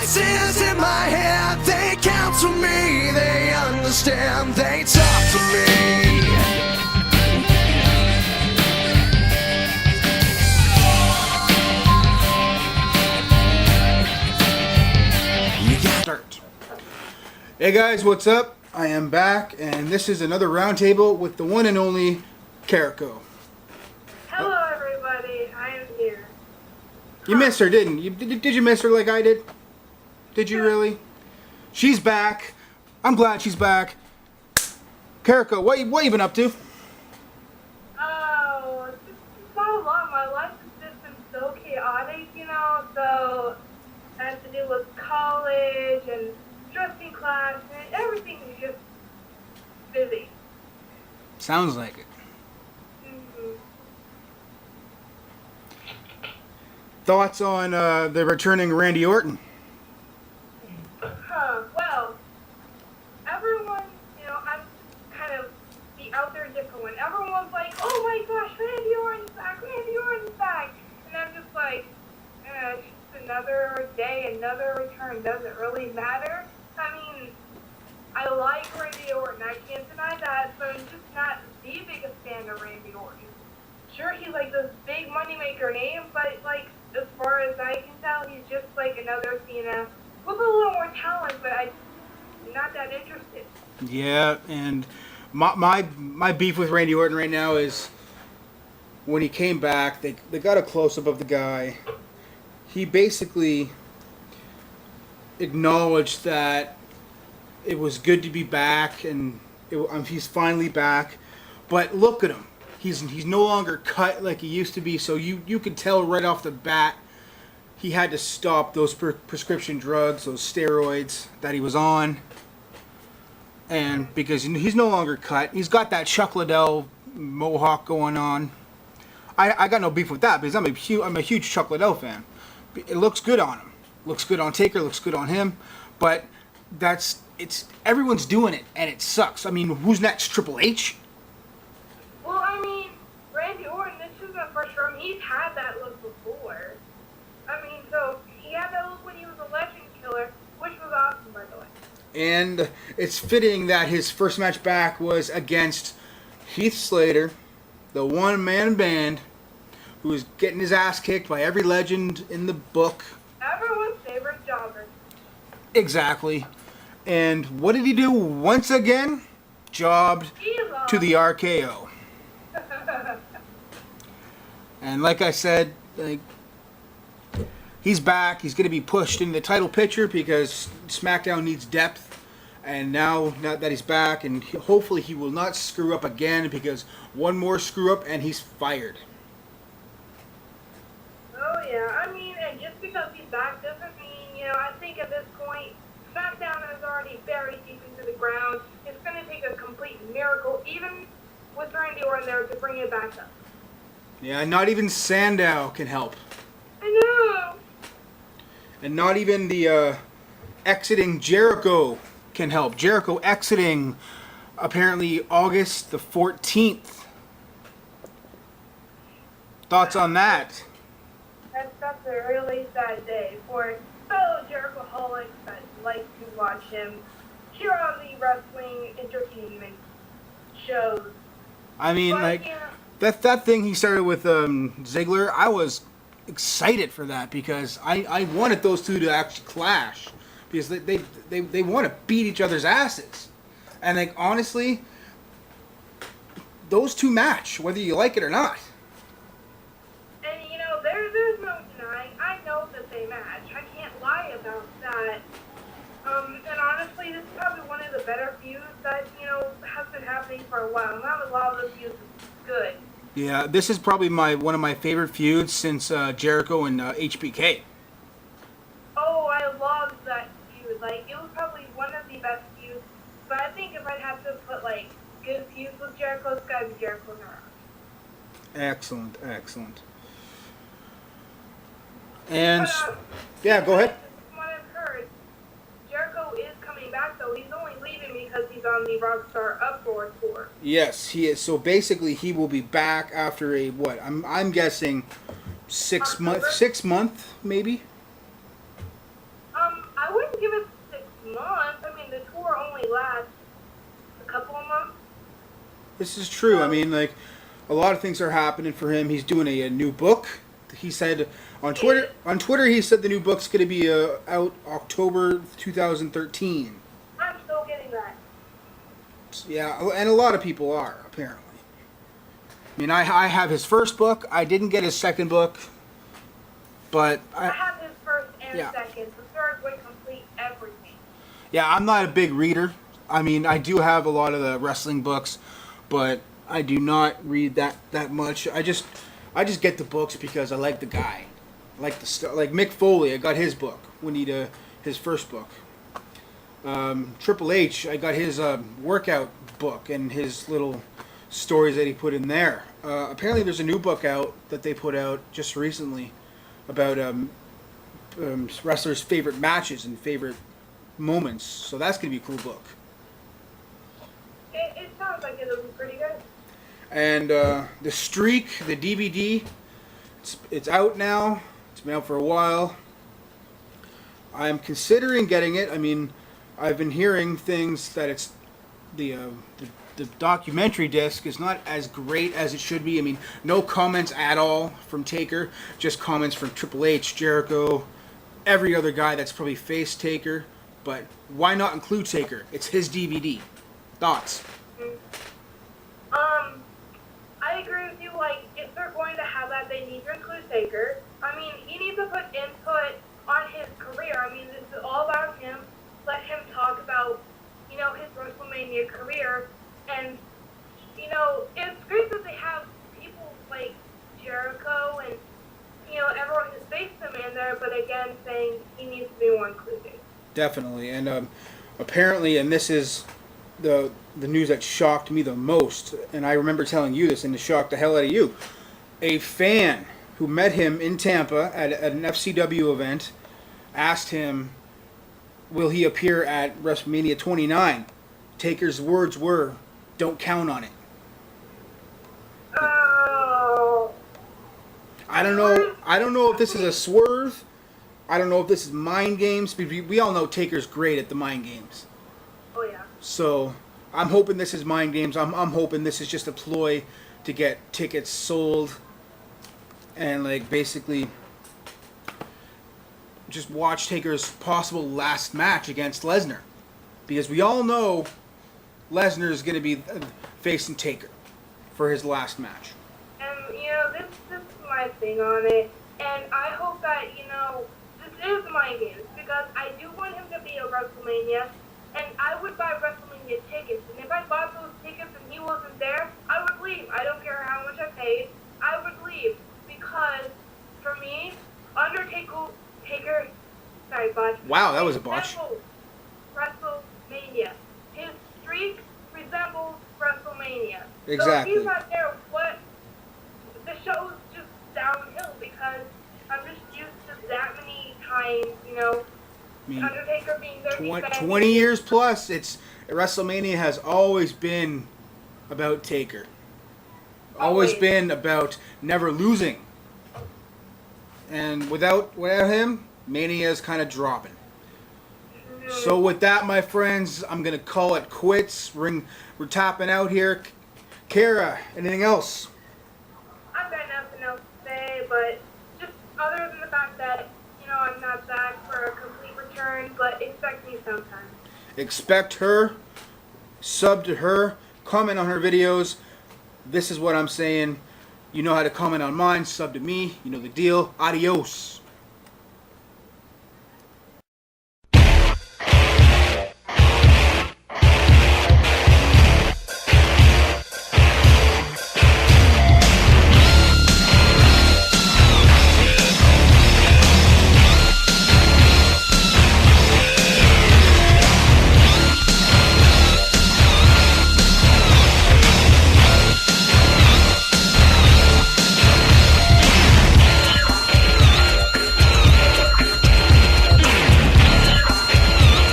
Voices in my head, they counsel me, they understand, they talk to me. Start. Hey guys, what's up? I am back, and this is another roundtable with the one and only Jericho. Hello, everybody. I am here. You missed her, didn't you? Did you miss her like I did? Did you really? She's back. I'm glad she's back. Jericho, what you been up to? Oh, it's not a lot. My life has just been so chaotic, so I have to deal with college and dressing class, and everything is just busy. Sounds like it. Mm-hmm. Thoughts on the returning Randy Orton? Well, everyone, I'm kind of the out there different one. Everyone's like, oh my gosh, Randy Orton's back, Randy Orton's back. And I'm just like, it's just another day, another return. Does it really matter? I mean, I like Randy Orton, I can't deny that, but I'm just not the biggest fan of Randy Orton. Sure, he's like this big moneymaker name, but like, as far as I can tell, he's just like another Cena with a little more talent, but I'm not that interested. Yeah, and my beef with Randy Orton right now is when he came back, they got a close-up of the guy. He basically acknowledged that it was good to be back, and he's finally back. But look at him. He's no longer cut like he used to be, so you could tell right off the bat he had to stop those prescription drugs, those steroids that he was on. And because he's no longer cut, he's got that Chuck Liddell mohawk going on. I got no beef with that because I'm a huge Chuck Liddell fan. It looks good on him. Looks good on Taker, looks good on him. But everyone's doing it, and it sucks. I mean, who's next? Triple H? Well, I mean, Randy Orton, this isn't for sure. He's had that look before. I mean, so he had that look when he was a legend killer, which was awesome, by the way. And it's fitting that his first match back was against Heath Slater, the one-man band, who was getting his ass kicked by every legend in the book. Everyone's favorite jobber. Exactly. And what did he do once again? Jobbed to the RKO. And like I said, he's back. He's going to be pushed in the title picture because SmackDown needs depth. And now that he's back, and hopefully he will not screw up again, because one more screw up and he's fired. Oh, yeah. I mean, and just because he's back doesn't mean, I think at this point, SmackDown is already buried deep into the ground. It's going to take a complete miracle, even with Randy Orton there, to bring it back up. Yeah, not even Sandow can help. I know. And not even the exiting Jericho can help. Jericho exiting apparently August the 14th. Thoughts on that? That's a really sad day for fellow Jerichoholics that like to watch him here on the wrestling entertainment shows. I mean, But, that thing he started with Ziggler, I was excited for that because I wanted those two to actually clash because they want to beat each other's asses. And honestly, those two match, whether you like it or not. And there's no denying, I know that they match. I can't lie about that. And honestly, this is probably one of the better feuds that, has been happening for a while. Not a lot of the feuds is good. Yeah, this is probably one of my favorite feuds since Jericho and HBK. Oh, I love that feud. It was probably one of the best feuds. But I think if I'd have to put, good feuds with Jericho, it's gotta be Jericho and Rock. Excellent. And, But, yeah, go ahead. From what I've heard, Jericho is coming back, though. He's only leaving because he's on the Rockstar Uproar tour. Yes, he is. So basically, he will be back after I'm guessing 6 month maybe. This is true. I mean, like, a lot of things are happening for him. He's doing a new book. He said on Twitter. On Twitter, he said the new book's going to be out October 2013. I'm still getting that. Yeah, and a lot of people are apparently. I mean, I have his first book. I didn't get his second book, but I have his first and yeah. second. The third would complete everything. Yeah, I'm not a big reader. I mean, I do have a lot of the wrestling books, but I do not read that much. I just get the books because I like the guy. I like the stuff. Like Mick Foley, I got his book when he his first book. Triple H, I got his workout book and his little stories that he put in there. Apparently, there's a new book out that they put out just recently about wrestlers' favorite matches and favorite moments. So that's gonna be a cool book. It sounds like it'll be pretty good. And the Streak, the DVD, it's out now. It's been out for a while. I'm considering getting it. I mean, I've been hearing things that it's the documentary disc is not as great as it should be. I mean, no comments at all from Taker, just comments from Triple H, Jericho, every other guy that's probably faced Taker. But why not include Taker? It's his DVD. Thoughts? I agree with you. Like, if they're going to have that, they need to include Taker. I mean, he needs to put input on his career. I mean, this is all about him. Let him talk about, you know, his WrestleMania career. And, you know, it's great that they have people like Jericho and, you know, everyone who's faced him in there. But again, saying he needs to be more included. Definitely. And apparently, and this is the news that shocked me the most, and I remember telling you this, and it shocked the hell out of you. A fan who met him in Tampa at an FCW event asked him, will he appear at WrestleMania 29? Taker's words were, don't count on it. Oh. I don't know if this is a swerve. I don't know if this is mind games. We all know Taker's great at the mind games. Oh, yeah. So I'm hoping this is mind games. I'm hoping this is just a ploy to get tickets sold and like basically just watch Taker's possible last match against Lesnar, because we all know Lesnar is going to be facing Taker for his last match. And you know, this is my thing on it, and I hope that, you know, this is mind games, because I do want him to be at WrestleMania. And I would buy WrestleMania tickets. And if I bought those tickets and he wasn't there, I would leave. I don't care how much I paid. I would leave. Because, for me, Undertaker, botch. Wow, that was a botch. WrestleMania. His streak resembles WrestleMania. Exactly. So if he's not there, the show's just downhill, because I'm just used to that many times, you know, I mean, Undertaker being there. 20 years plus, WrestleMania has always been about Taker. Always been about never losing. And without him, Mania is kind of dropping. So with that, my friends, I'm going to call it quits. We're tapping out here. Kara, anything else? I've got nothing else to say, but just other than the fact that, you know, I'm not back for a complete return, but expect me sometime. Expect her, sub to her, comment on her videos. This is what I'm saying. You know how to comment on mine, sub to me. You know the deal. Adios.